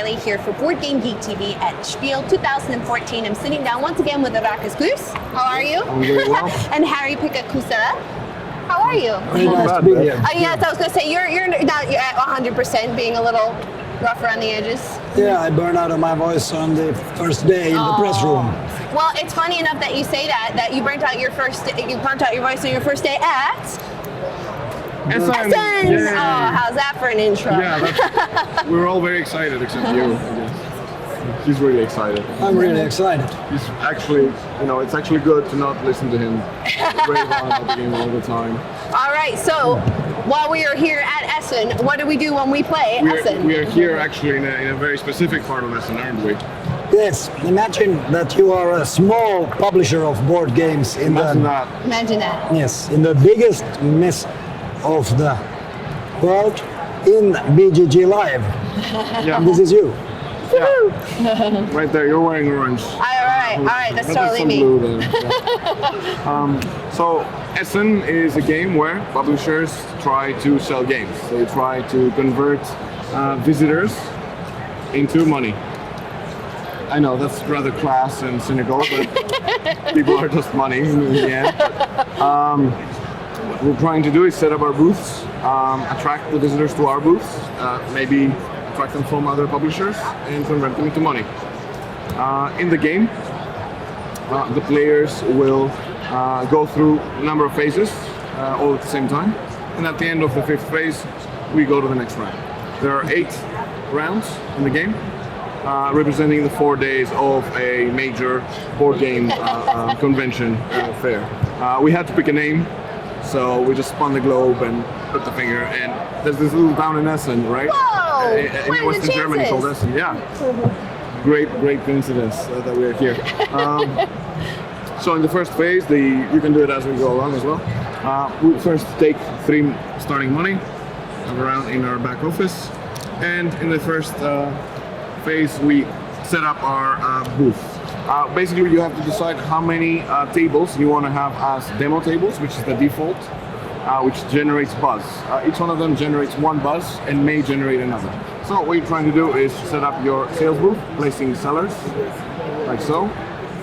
Riley here for Board Game Geek TV at Spiel 2014. I'm sitting down once again with Rakas Goose. How are you? I'm very well. And Harry Pikakusara. How are you? Very nice to be here. Yes, I was going to say, you're not at 100%, being a little rough around the edges. Yeah, I burned out of my voice on the first day in the press room. Well, it's funny enough that you say that you burnt out your voice on your first day at ESSEN. Yeah. Oh, how's that for an intro? Yeah, we're all very excited except you, I guess. He's really excited. I'm really excited. He's actually, it's actually good to not listen to him rave on about the game all the time. All right, so while we are here at ESSEN, what do we do when we play ESSEN? We are here actually in a very specific part of ESSEN, aren't we? Yes, imagine that you are a small publisher of board games in Imagine that. Imagine that. Yes, in the biggest mess of the world in BGG Live. Yeah. This is you. Yeah. Right there, you're wearing orange. All right, that's totally some me. blue there. Yeah. So ESSEN is a game where publishers try to sell games. They try to convert visitors into money. I know that's rather crass and cynical, but people are just money in the end. What we're trying to do is set up our booths, attract the visitors to our booths, maybe attract them from other publishers and convert them into money. In the game, the players will go through a number of phases all at the same time, and at the end of the 5th phase, we go to the next round. There are 8 rounds in the game, representing the 4 days of a major board game convention fair. We had to pick a name, so we just spun the globe and put the finger, and there's this little town in Essen, right? Whoa! In Western Germany called Essen, yeah. Great coincidence that we're here. So in the first phase, you can do it as we go along as well. We first take 3 starting money around in our back office, and in the first phase we set up our booth. Basically, you have to decide how many tables you want to have as demo tables, which is the default, which generates buzz. Each one of them generates 1 buzz and may generate another. So what you're trying to do is set up your sales booth, placing sellers, like so,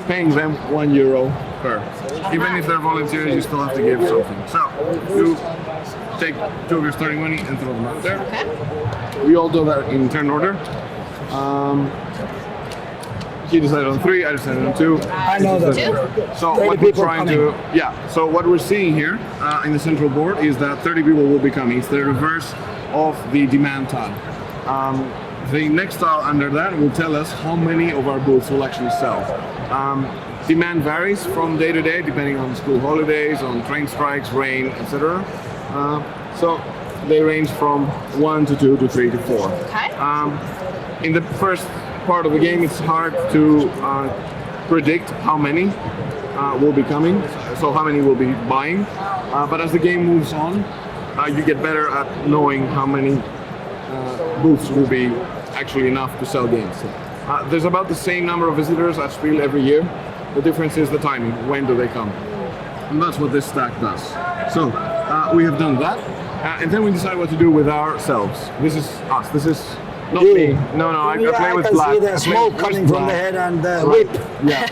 paying them €1 per. Even if they're volunteers, you still have to give something. So you take 2 of your starting money and throw them out there. Okay. We all do that in turn order. He decided on 3, I decided on 2. I know that. So what we're trying to, so what we're seeing here in the central board is that 30 people will be coming. It's the reverse of the demand tile. The next tile under that will tell us how many of our booths will actually sell. Demand varies from day to day, depending on school holidays, on train strikes, rain, etc. So they range from 1 to 2 to 3 to 4. Okay. In the first part of the game, it's hard to predict how many will be coming, so how many will be buying. But as the game moves on, you get better at knowing how many booths will be actually enough to sell games. There's about the same number of visitors at Spiel every year. The difference is the timing. When do they come? And that's what this stack does. So we have done that, and then we decide what to do with ourselves. This is us. This is not me. No, I play with black. I can see the smoke coming from the head and the whip. Yeah.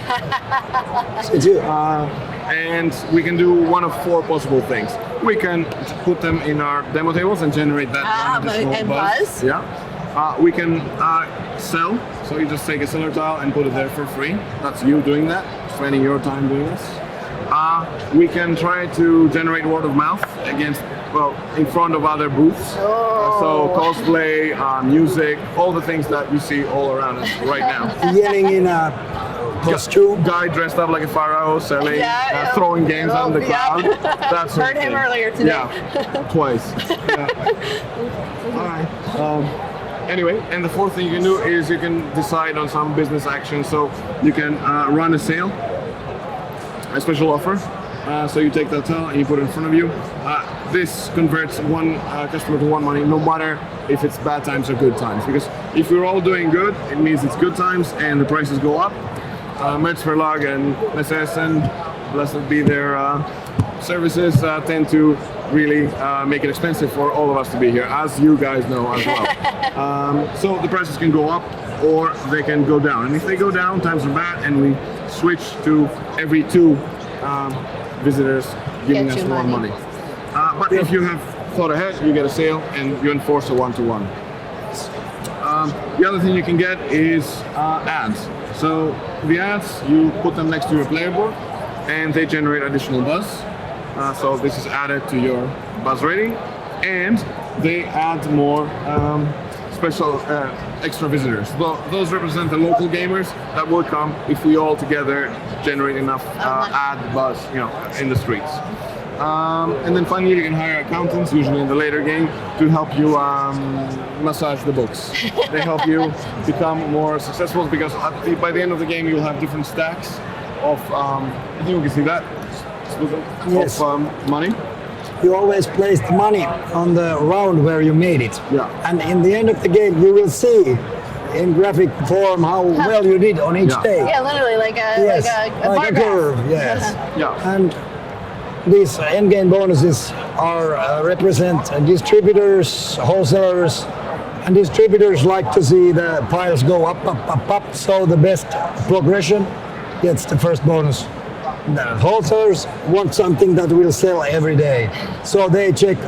It's you. And we can do one of 4 possible things. We can put them in our demo tables and generate that one additional buzz. Yeah. We can sell. So you just take a seller tile and put it there for free. That's you doing that, spending your time doing this. We can try to generate word of mouth in front of other booths. So cosplay, music, all the things that you see all around us right now. Yelling in a costume. Guy dressed up like a pharaoh, selling, throwing games on the crowd. That's heard him earlier today. Yeah, twice. All right. Anyway, and the 4th thing you can do is you can decide on some business action. So you can run a sale, a special offer. So you take that tile and you put it in front of you. This converts 1 customer to 1 money, no matter if it's bad times or good times. Because if we're all doing good, it means it's good times and the prices go up. Mertzverlag and ESSEN, blessed be their services, tend to really make it expensive for all of us to be here, as you guys know as well. So the prices can go up or they can go down. And if they go down, times are bad, and we switch to every 2 visitors giving Get us you more money. money. But if you have thought ahead, you get a sale and you enforce a 1-to-1. The other thing you can get is ads. So the ads, you put them next to your player board and they generate additional buzz. So this is added to your buzz rating, and they add more special extra visitors. Well, those represent the local gamers that will come if we all together generate enough ad buzz, in the streets. And then finally, you can hire accountants, usually in the later game, to help you massage the books. They help you become more successful because by the end of the game, you'll have different stacks of, I think you can see that, Yes. of money. You always place the money on the round where you made it. Yeah. And in the end of the game, you will see in graphic form how well you did on each Yeah. day. Yeah, literally like a Yes, bar like a graph. curve, yes. Yeah. And these endgame bonuses are represent distributors, wholesalers, and distributors like to see the piles go up, up, up, up. So the best progression gets the first bonus. The wholesalers want something that will sell every day, so they check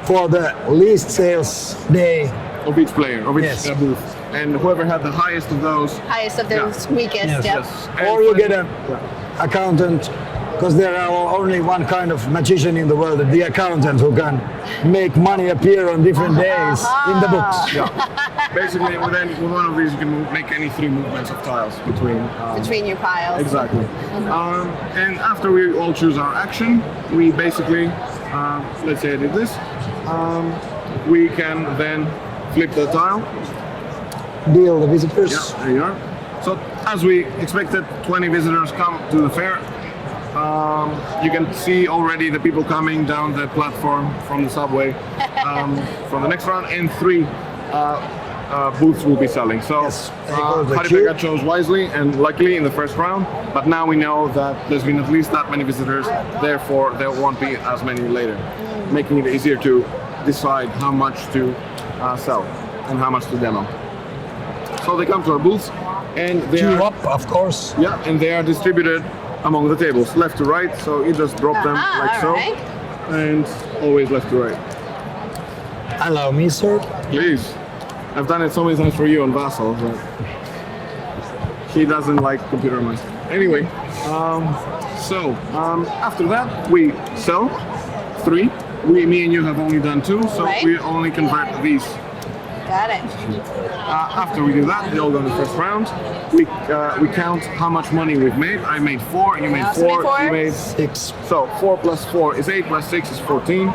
for the least sales day. Of each player, of each Yes. booth. And whoever had the highest of those. Highest of the Yeah. weakest. Yes. Yep. Yes. And Or you get finally- an accountant, because there are only one kind of magician in the world, the accountant who can make money appear on different days in the books. Yeah. Basically, with one of these, you can make any 3 movements of tiles between. Between your piles. Exactly. And after we all choose our action, we basically, let's say I did this, we can then flip the tile. Deal the visitors. Yeah, there you are. So as we expected, 20 visitors come to the fair. You can see already the people coming down the platform from the subway from the next round, and 3 booths will be selling. So Yes, there goes the Haripeka queue. chose wisely and luckily in the first round, but now we know that there's been at least that many visitors, therefore there won't be as many later, making it easier to decide how much to sell and how much to demo. So they come to our booths and they Queue are, up, of course. yeah, and they are distributed among the tables, left to right. So you just drop them like so, alright. and always left to right. Allow me, sir. Please. I've done it so many times for you on Vassal, but he doesn't like computer mice. Anyway, after that we sell 3. Me and you have only done 2, so Right. we only convert these. Got it. After we do that, they all go in the first round. We count how much money we've made. I made 4, you made also 4, made 4. you made 6. So 4 plus 4 is 8, plus 6 is 14.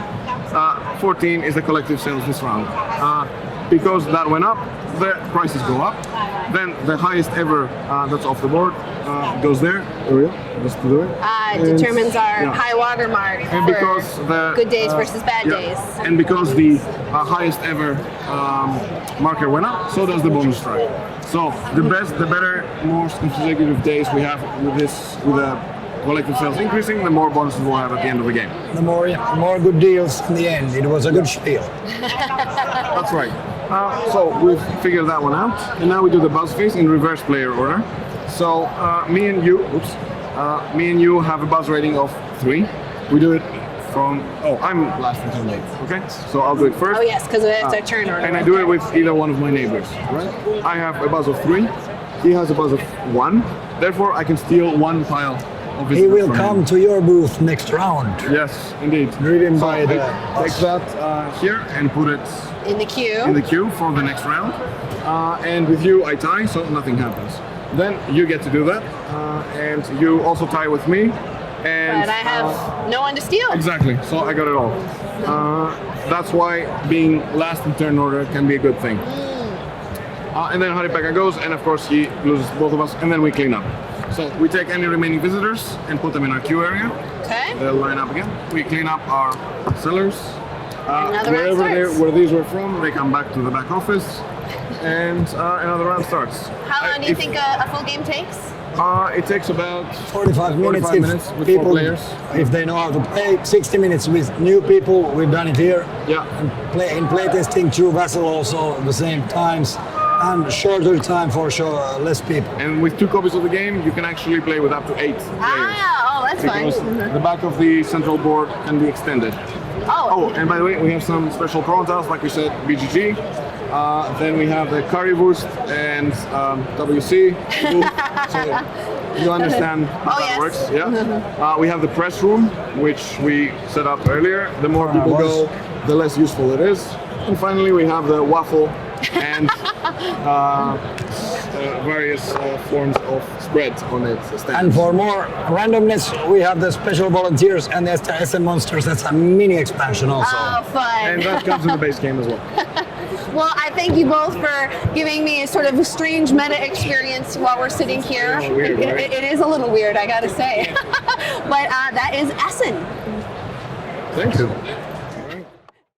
14 is the collective sales this round. Because that went up, the prices go up. Then the highest ever that's off the board goes there. There we go. Just to do it. And- Determines our yeah. high water mark And for because the good days versus bad yeah. days. And because the highest ever marker went up, so does the bonus strike. So the better, most consecutive days we have with the collective sales increasing, the more bonuses we'll have at the end of the game. The more good deals in the end. It was a good spiel. That's right. So we've figured that one out, and now we do the buzz phase in reverse player order. So me and you have a buzz rating of 3. We do it from. Oh, I'm last and turn late. Okay, so I'll do it first. Oh yes, because it's our turn order. And I do it with either one of my neighbors. Right? I have a buzz of 3. He has a buzz of 1. Therefore, I can steal 1 pile of his. He will come to your booth next round. Yes, indeed. Driven So by I the take that here and put it in the queue. in the queue for the next round. And with you, I tie, so nothing happens. Then you get to do that, and you also tie with me. And but I have no one to steal. exactly, so I got it all. That's why being last in turn order can be a good thing. And then Haripeka goes, and of course he loses both of us, and then we clean up. So we take any remaining visitors and put them in our queue area. Okay. They'll line up again. We clean up our sellers. Another round starts. Where these were from, they come back to the back office, and another round starts. How long do you think a full game takes? It takes about 45 minutes. 45 minutes with 4 people, players. if they know how to play. 60 minutes with new people. We've done it here. Yeah. And in playtesting, through Vassal also the same times. and shorter time for sure, less people. And with 2 copies of the game, you can actually play with up to 8 players. Ah, oh, that's Because fun. the back of the central board can be extended. Oh, Oh, and by the way, we have some special prototypes, like we said, BGG. Then we have the currywurst and WC. So you understand how Oh, that yes. works, yeah? We have the press room, which we set up earlier. The more people go, the less useful it is. And finally, we have the waffle and various forms of spread on it. Stand. And for more randomness, we have the special volunteers and the ESSEN monsters. That's a mini expansion also. oh, fun. And that comes in the base game as well. Well, I thank you both for giving me a sort of strange meta experience while we're sitting here. It's weird, right? It is a little weird, I gotta say. But that is ESSEN. Thank you.